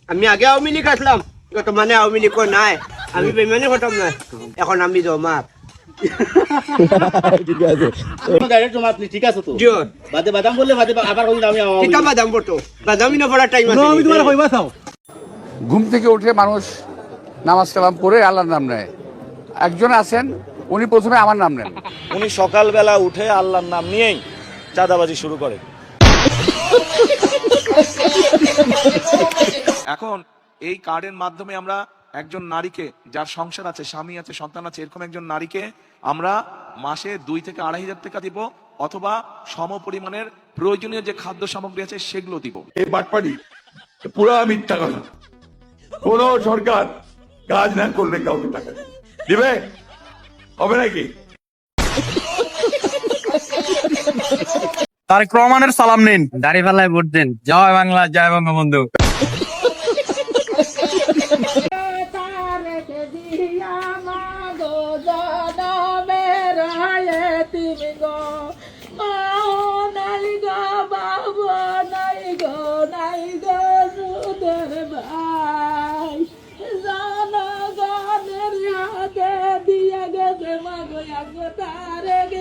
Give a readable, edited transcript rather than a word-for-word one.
আমি আগে আওয়ামী লীগ আসলাম, মানে আওয়ামী লীগ নাই, আমি বেমানি হতাম না, এখন আমি জমা। ঠিক আছে, ডাইরেক্ট জমা আপনি ঠিক আছে তো জিও বাদে বাদাম বললে বাদে আবার কোন আমি কিতা বাদাম পড়তো, বাদামি না পড়ার টাইম আছে। আমি তোমার কইবা চাও ঘুম থেকে উঠে মানুষ নামাজ কালাম পড়ে আল্লাহর নাম নেয়। একজন আছেন উনি প্রথমে আমার নাম নেন। উনি সকালবেলা উঠে আল্লাহর নাম নিয়েই চাঁদাবাজি শুরু করে। এখন এই কার্ডের মাধ্যমে আমরা একজন নারীকে, যার সংসার আছে, স্বামী আছে, সন্তান আছে, এরকম একজন নারীকে আমরা মাসে 2 থেকে 2,500 টাকা দিব, অথবা সম পরিমাণের প্রয়োজনীয় যে খাদ্য সামগ্রী আছে সেগুলো দিব। এই বাটপাড়ি পুরা মিথ্যা কথা। কোন সরকার কাজ না করলে কাউকে টাকা দিবে হবে নাকি? তারেক রহমানের সালাম নিন, দাঁড়িপাল্লায় ভোট দেন। জয় বাংলা, জয় বঙ্গবন্ধু। জনগণের হাতে দিয়ে গেছে মাগো তারেক